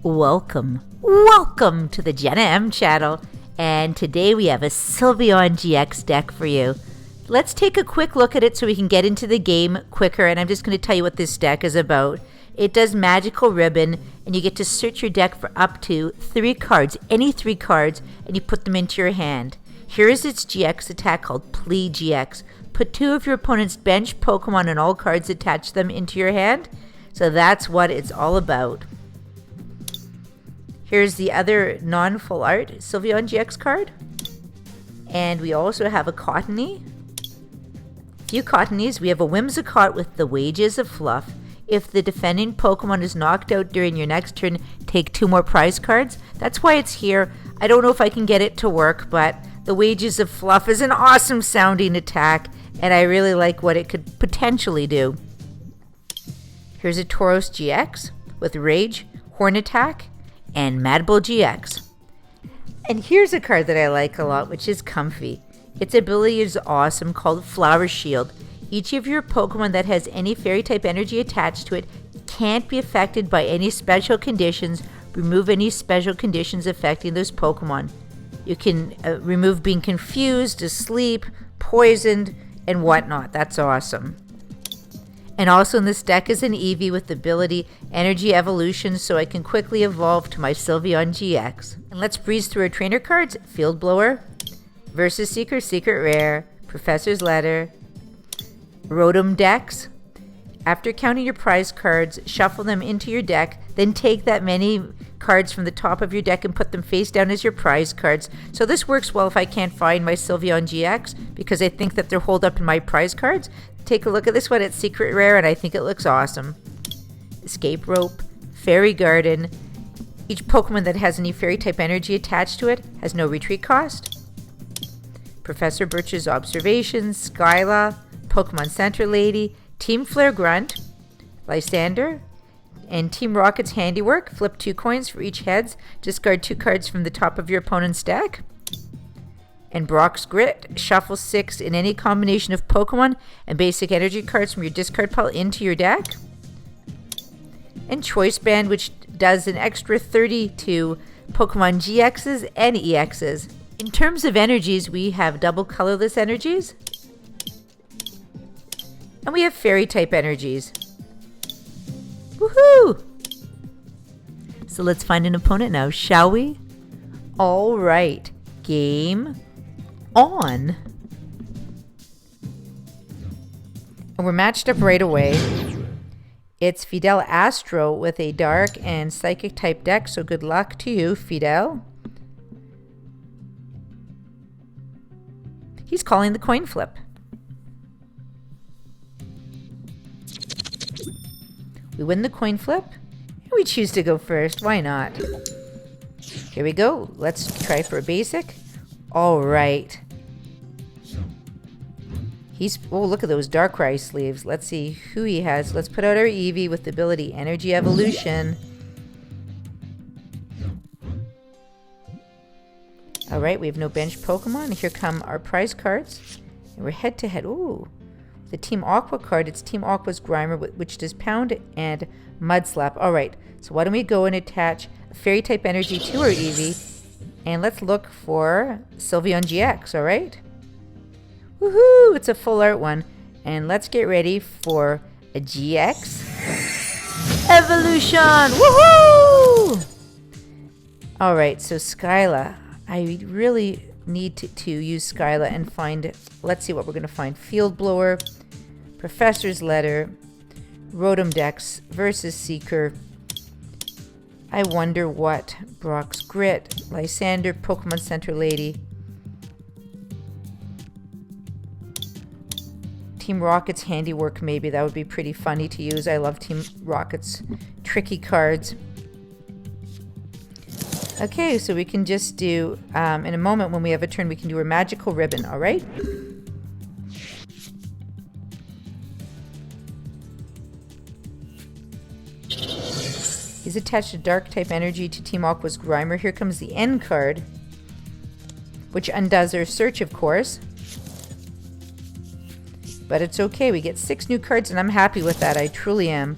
Welcome to the Jenna Em Channel, and today we have a Sylveon GX deck for you. Let's take a quick look at it so we can get into the game quicker, and I'm just going to tell you what this deck is about. It does Magical Ribbon, and you get to search your deck for up to 3 cards, any 3 cards, and you put them into your hand. Here is its GX attack called Plea GX. Put 2 of your opponent's bench Pokemon and all cards, attach them into your hand. So that's what it's all about. Here's the other non-full art Sylveon GX card. And we also have a Cottony. A few Cottonies. We have a Whimsicott with the Wages of Fluff. If the defending Pokemon is knocked out during your next turn, take 2 more prize cards. That's why it's here. I don't know if I can get it to work, but the Wages of Fluff is an awesome sounding attack, and I really like what it could potentially do. Here's a Tauros GX with Rage, Horn Attack, and Madbull GX. And here's a card that I like a lot, which is Comfy. Its ability is awesome, called Flower Shield. Each of your Pokemon that has any Fairy-type energy attached to it can't be affected by any special conditions. Remove any special conditions affecting those Pokemon. You can remove being confused, asleep, poisoned, and whatnot. That's awesome. And also in this deck is an Eevee with the ability Energy Evolution, so I can quickly evolve to my Sylveon GX. And let's breeze through our trainer cards. Field Blower, Versus Seeker, Secret Rare, Professor's Letter, Rotom Dex. After counting your prize cards, shuffle them into your deck, then take that many cards from the top of your deck and put them face down as your prize cards. So this works well if I can't find my Sylveon GX, because I think that they're holed up in my prize cards. Take a look at this one. It's Secret Rare, and I think it looks awesome. Escape Rope, Fairy Garden. Each Pokemon that has any Fairy-type energy attached to it has no retreat cost. Professor Birch's Observations, Skyla, Pokemon Center Lady, Team Flare Grunt, Lysander, and Team Rocket's Handiwork. Flip 2 coins for each heads. Discard 2 cards from the top of your opponent's deck. And Brock's Grit, shuffle 6 in any combination of Pokemon and basic energy cards from your discard pile into your deck. And Choice Band, which does an extra 32 Pokemon GXs and EXs. In terms of energies, we have double colorless energies. And we have Fairy-type energies. Woohoo! So let's find an opponent now, shall we? All right, game on. And we're matched up right away. It's Fidel Astro with a Dark and Psychic type deck, so good luck to you, Fidel. He's calling the coin flip. We win the coin flip, and we choose to go first. Why not? Here we go. Let's try for a basic. All right. Oh, look at those Darkrai sleeves. Let's see who he has. Let's put out our Eevee with the ability Energy Evolution. All right, we have no bench Pokemon. Here come our prize cards. And we're head to head. Ooh. The Team Aqua card, it's Team Aqua's Grimer, which does Pound and Mud Slap. All right, so why don't we go and attach a Fairy-type energy to our Eevee, and let's look for Sylveon GX, all right? Woohoo, it's a full art one. And let's get ready for a GX Evolution, woohoo! All right, so Skyla, I really need to use Skyla and find, let's see what we're going to find. Field Blower, Professor's Letter, Rotom Dex, Versus Seeker. I wonder what. Brock's Grit, Lysander, Pokemon Center Lady, Team Rocket's Handiwork, maybe. That would be pretty funny to use. I love Team Rocket's tricky cards. Okay, so we can just do, in a moment when we have a turn, we can do a Magical Ribbon, all right? He's attached a Dark-type energy to Team Aqua's Grimer. Here comes the end card, which undoes our search, of course. But it's okay. We get 6 new cards, and I'm happy with that. I truly am.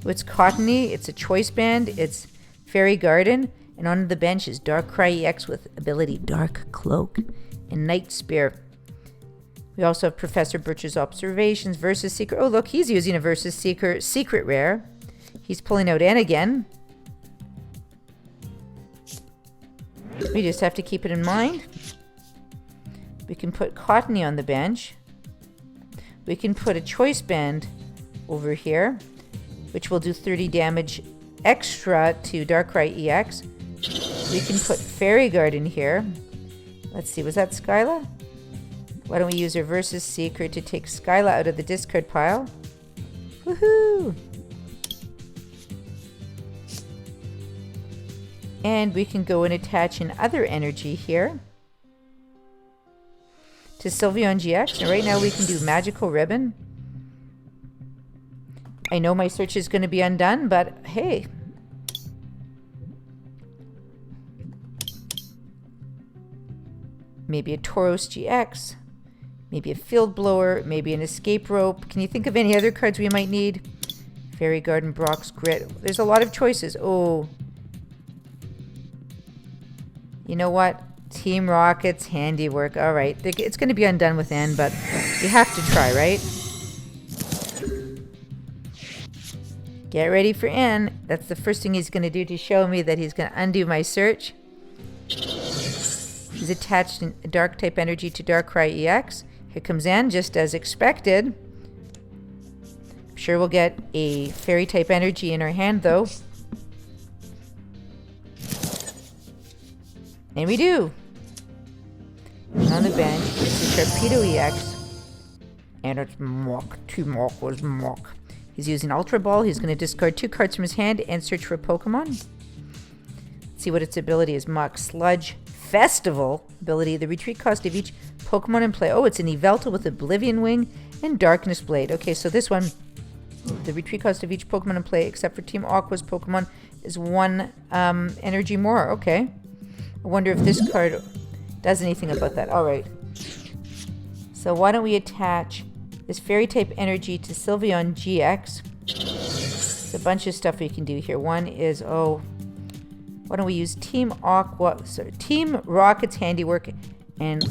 It's Cottony, it's a Choice Band, it's Fairy Garden, and on the bench is Darkrai EX with ability Dark Cloak and Night Spear. We also have Professor Birch's Observations, Versus Seeker. Oh, look, he's using a Versus Seeker secret rare. He's pulling out N again. We just have to keep it in mind. We can put Cottony on the bench. We can put a Choice Band over here, which will do 30 damage extra to Darkrai EX. We can put Fairy Garden here. Let's see, was that Skyla? Why don't we use our Versus Seeker to take Skyla out of the discard pile? Woohoo! And we can go and attach another energy here to Sylveon GX. And right now we can do Magical Ribbon. I know my search is going to be undone, but hey. Maybe a Tauros GX. Maybe a Field Blower. Maybe an Escape Rope. Can you think of any other cards we might need? Fairy Garden, Brock's Grit. There's a lot of choices. Oh. You know what? Team Rocket's Handiwork. All right. It's going to be undone with N, but you have to try, right? Get ready for N. That's the first thing he's going to do to show me that he's going to undo my search. He's attached a Dark type energy to Darkrai EX. Here comes N, just as expected. I'm sure we'll get a Fairy type energy in our hand, though. And we do. And on the bench is the Sharpedo EX. And it's Mach. 2 Mach was Mach. He's using Ultra Ball. He's going to discard 2 cards from his hand and search for a Pokemon. Let's see what its ability is. Mach Sludge Festival ability. The retreat cost of each Pokemon in play. Oh, it's an Yveltal with Oblivion Wing and Darkness Blade. Okay, so this one, the retreat cost of each Pokemon in play, except for Team Aqua's Pokemon, is 1 energy more. Okay. I wonder if this card does anything about that. All right. So why don't we attach this Fairy type energy to Sylveon GX? There's a bunch of stuff we can do here. One is, why don't we use Team Rocket's Handiwork and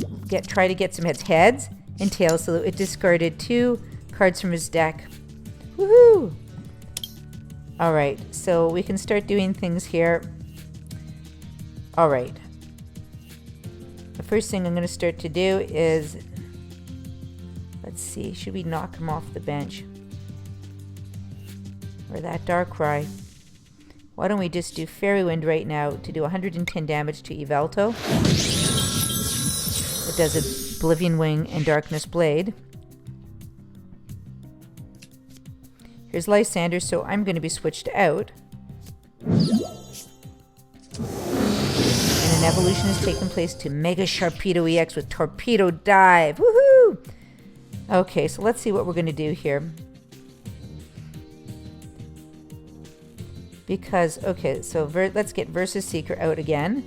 try to get some heads and tails, so that it discarded 2 cards from his deck. Woohoo! All right, so we can start doing things here. All right. The first thing I'm going to start to do is, let's see, should we knock him off the bench? Or that Darkrai? Why don't we just do Fairy Wind right now to do 110 damage to Yveltal. It does Oblivion Wing and Darkness Blade. Here's Lysander, so I'm going to be switched out. An evolution has taken place to Mega Sharpedo EX with Torpedo Dive. Woohoo! Okay, so let's see what we're going to do here. Because, okay, so let's get Versus Seeker out again.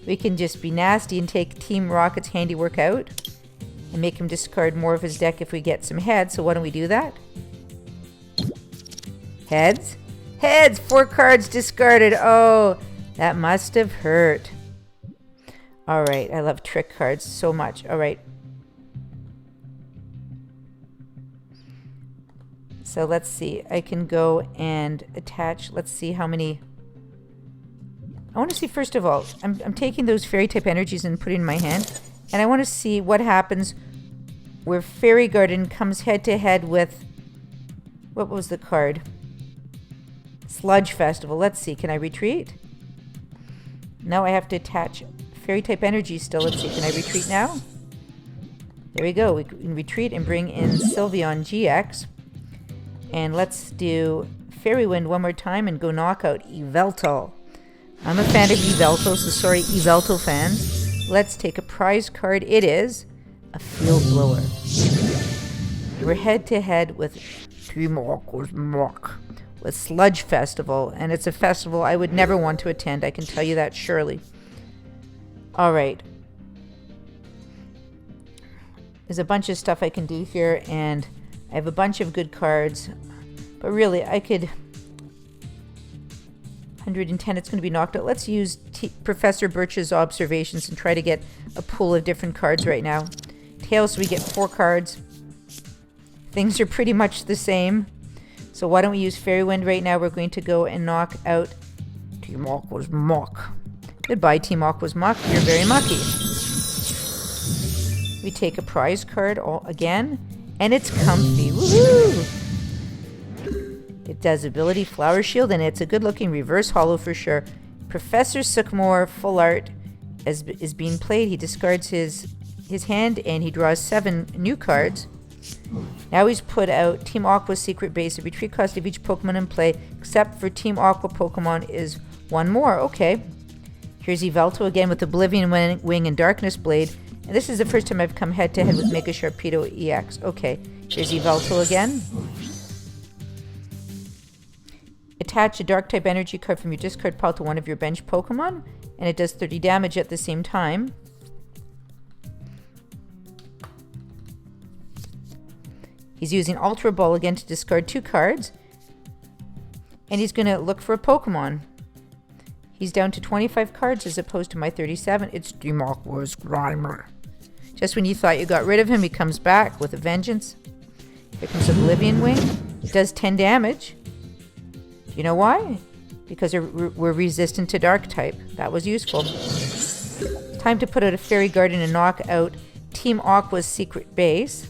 We can just be nasty and take Team Rocket's Handiwork out and make him discard more of his deck if we get some heads. So why don't we do that? Heads? Heads! 4 cards discarded. Oh, that must have hurt. All right, I love trick cards so much. All right. So let's see. I can go and attach. Let's see how many. I want to see, first of all, I'm taking those Fairy type energies and putting in my hand. And I want to see what happens where Fairy Garden comes head to head with, what was the card? Sludge Festival. Let's see. Can I retreat? Now I have to attach Fairy type energy still. Let's see. Can I retreat now? There we go. We can retreat and bring in Sylveon GX. And let's do Fairy Wind one more time and go knock out Yveltal. I'm a fan of Yveltal, so sorry, Yveltal fans. Let's take a prize card. It is a Field Blower. We're head to head with Team Aqua's Mach with Sludge Festival, and it's a festival I would never want to attend. I can tell you that surely. All right. There's a bunch of stuff I can do here, and I have a bunch of good cards, but really I could 110, it's going to be knocked out. Let's use Professor Birch's observations and try to get a pool of different cards right now. Tails, we get 4 cards. Things are pretty much the same. So why don't we use Fairy Wind right now? We're going to go and knock out Team Aqua's Muck. Goodbye, Team Aqua's Muck. You're very mucky. We take a prize card again, and it's Comfy. Woohoo! It does ability Flower Shield, and it's a good-looking reverse holo for sure. Professor Sycamore full art is being played. He discards his hand, and he draws 7 new cards. Now he's put out Team Aqua's Secret Base. The retreat cost of each Pokemon in play, except for Team Aqua Pokemon, is 1 more. Okay. Here's Yveltal again with Oblivion Wing and Darkness Blade. And this is the first time I've come head-to-head with Mega Sharpedo EX. Okay. Here's Yveltal again. Attach a Dark-type energy card from your discard pile to one of your bench Pokemon, and it does 30 damage at the same time. He's using Ultra Ball again to discard 2 cards, and he's going to look for a Pokemon. He's down to 25 cards as opposed to my 37. It's Team Aqua's Grimer. Just when you thought you got rid of him, he comes back with a vengeance. Here comes Oblivion Wing. It does 10 damage. Do you know why? Because we're resistant to Dark type. That was useful. Time to put out a Fairy Garden and knock out Team Aqua's Secret Base.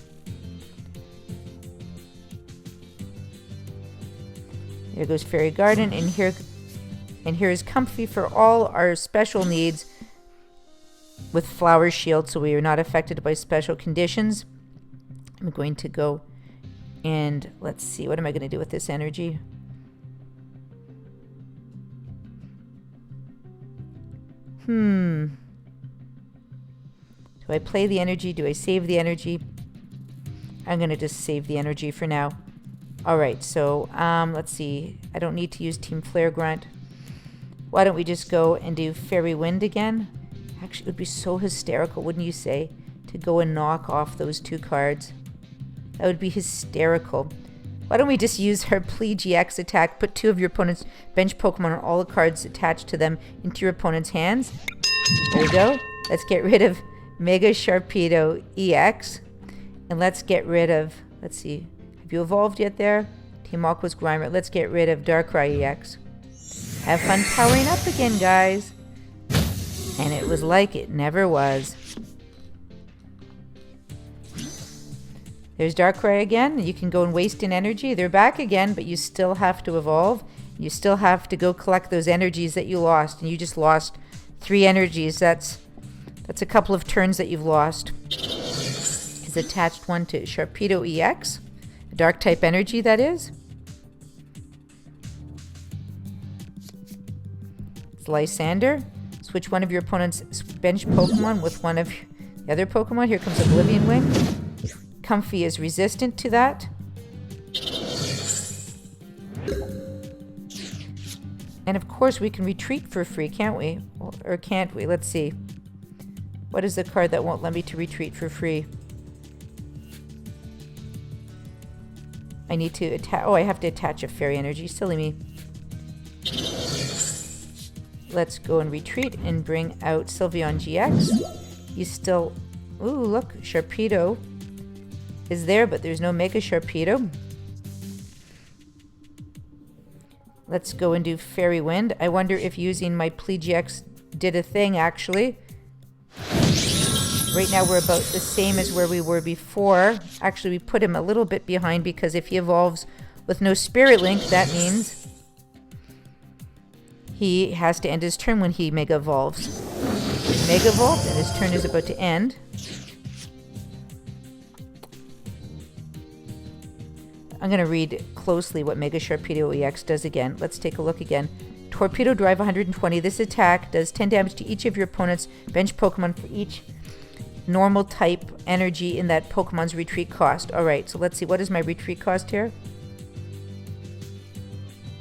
There goes Fairy Garden, and here is Comfy for all our special needs with Flower Shield, so we are not affected by special conditions. I'm going to go and let's see, what am I going to do with this energy? Do I play the energy? Do I save the energy? I'm going to just save the energy for now. Alright, so let's see. I don't need to use Team Flare Grunt. Why don't we just go and do Fairy Wind again? Actually, it would be so hysterical, wouldn't you say? To go and knock off those 2 cards. That would be hysterical. Why don't we just use our GX attack, put 2 of your opponent's bench Pokemon and all the cards attached to them into your opponent's hands. There we go. Let's get rid of Mega Sharpedo EX. And let's get rid of, let's see, have you evolved yet there? Team Aqua's Grimer. Let's get rid of Darkrai EX. Have fun powering up again, guys. And it was like it never was. There's Darkrai again. You can go and waste in energy. They're back again, but you still have to evolve. You still have to go collect those energies that you lost. And you just lost 3 energies. That's a couple of turns that you've lost. Is attached one to Sharpedo EX. A dark type energy, that is. It's Lysander. Switch one of your opponent's bench Pokemon with one of the other Pokemon. Here comes Oblivion Wing. Comfy is resistant to that. And of course we can retreat for free, can't we? Or can't we? Let's see. What is the card that won't let me to retreat for free? I need to attach... Oh, I have to attach a Fairy Energy. Silly me. Let's go and retreat and bring out Sylveon GX. He's still... Ooh, look. Sharpedo is there, but there's no Mega Sharpedo. Let's go and do Fairy Wind. I wonder if using my GX did a thing, actually. Right now we're about the same as where we were before. Actually, we put him a little bit behind because if he evolves with no Spirit Link, that means he has to end his turn when he Mega Evolves. Mega Evolved, and his turn is about to end. I'm going to read closely what Mega Sharpedo EX does again. Let's take a look again. Torpedo Drive 120. This attack does 10 damage to each of your opponent's bench Pokemon for each normal type energy in that Pokemon's retreat cost. Alright, so let's see. What is my retreat cost here?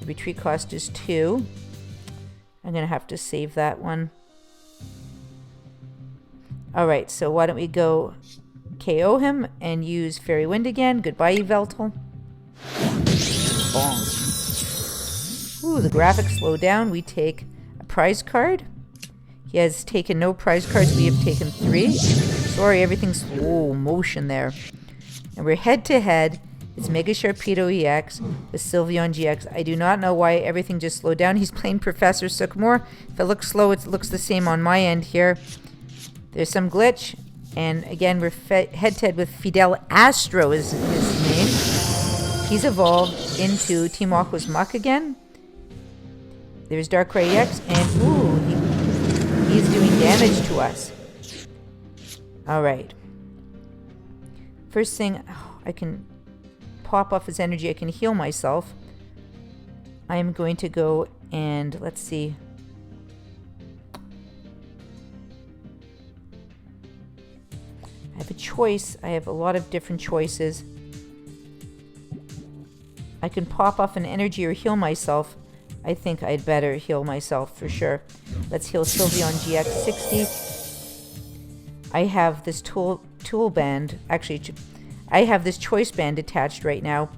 The retreat cost is 2. I'm going to have to save that one. Alright, so why don't we go KO him and use Fairy Wind again. Goodbye, Yveltal. Ooh, the graphics slow down. We take a prize card. He has taken no prize cards. We have taken 3. Sorry, everything's slow motion there. And we're head to head. It's Mega Sharpedo EX with Sylveon GX. I do not know why everything just slowed down. He's playing Professor Sycamore. If it looks slow, it looks the same on my end here. There's some glitch. And again, we're head to head with Fidel Astro is his name. He's evolved into Team Aqua's Muck again. There's Darkrai EX, and ooh, he's doing damage to us. Alright. First thing, I can pop off his energy. I can heal myself. I'm going to go and, let's see. I have a choice. I have a lot of different choices. I can pop off an energy or heal myself. I think I'd better heal myself for sure. Let's heal Sylveon GX 60. I have this tool band. Actually, I have this choice band attached right now.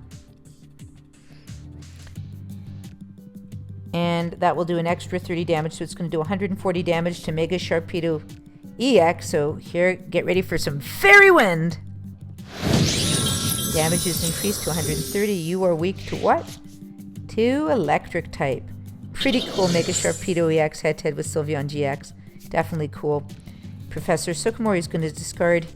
And that will do an extra 30 damage. So it's going to do 140 damage to Mega Sharpedo EX. So here, get ready for some Fairy Wind. Damage is increased to 130. You are weak to what? To electric type. Pretty cool Mega Sharpedo EX head-to-head with Sylveon GX. Definitely cool. Professor Sycamore is going to discard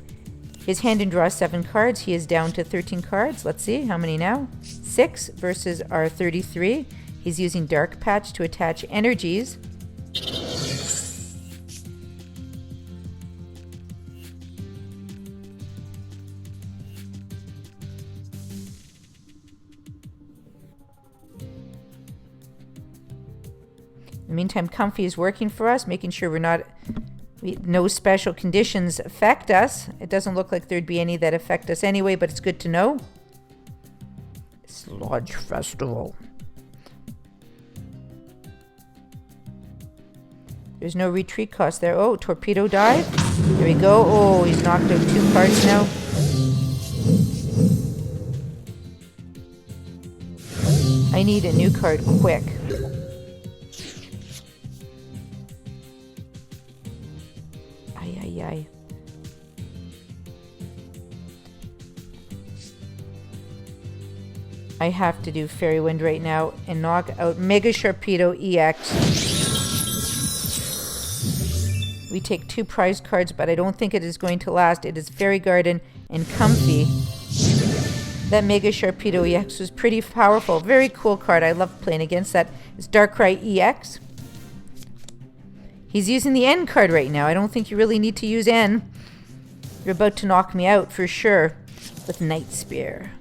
his hand and draw 7 cards. He is down to 13 cards. Let's see, how many now? 6 versus our 33. He's using Dark Patch to attach energies. In the meantime, Comfy is working for us, making sure no special conditions affect us. It doesn't look like there'd be any that affect us anyway, but it's good to know. Sludge Festival. There's no retreat cost there. Oh, Torpedo Dive. There we go. Oh, he's knocked out 2 cards now. I need a new card quick. I have to do Fairy Wind right now and knock out Mega Sharpedo EX. We take 2 prize cards, but I don't think it is going to last. It is Fairy Garden and Comfy. That Mega Sharpedo EX was pretty powerful. Very cool card. I love playing against that. It's Darkrai EX. He's using the N card right now. I don't think you really need to use N. You're about to knock me out for sure with Night Spear.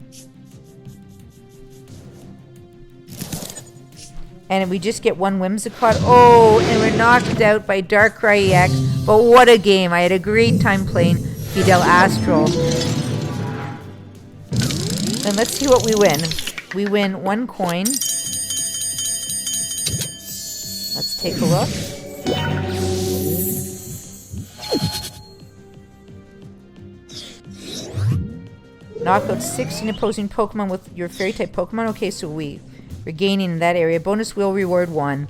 And we just get 1 Whimsicott. Oh, and we're knocked out by Darkrai EX. But what a game. I had a great time playing Fidel Astral. And let's see what we win. We win 1 coin. Let's take a look. Knock out 16 opposing Pokemon with your Fairy-type Pokemon. Okay, so we're gaining in that area. Bonus wheel reward 1.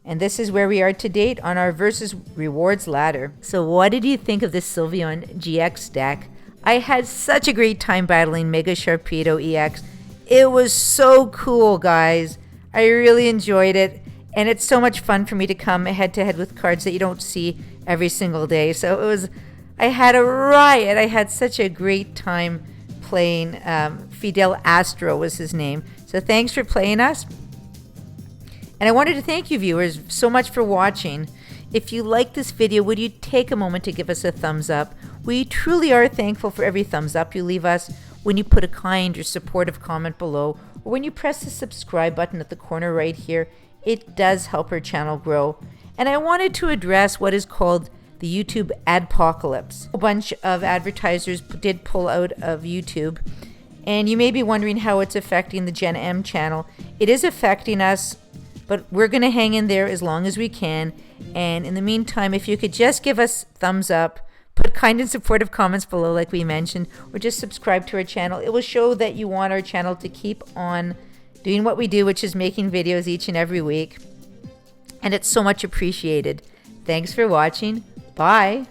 And this is where we are to date on our versus rewards ladder. So what did you think of this Sylveon GX deck? I had such a great time battling Mega Sharpedo EX. It was so cool, guys. I really enjoyed it. And it's so much fun for me to come head to head with cards that you don't see every single day. So I had a riot. I had such a great time playing. Fidel Astro was his name. So thanks for playing us. And I wanted to thank you viewers so much for watching. If you like this video, would you take a moment to give us a thumbs up? We truly are thankful for every thumbs up you leave us, when you put a kind or supportive comment below, or when you press the subscribe button at the corner right here. It does help our channel grow. And I wanted to address what is called the YouTube adpocalypse. A bunch of advertisers did pull out of YouTube. And you may be wondering how it's affecting the Jenna Em channel. It is affecting us, but we're going to hang in there as long as we can. And in the meantime, if you could just give us thumbs up, put kind and supportive comments below like we mentioned, or just subscribe to our channel. It will show that you want our channel to keep on doing what we do, which is making videos each and every week. And it's so much appreciated. Thanks for watching. Bye.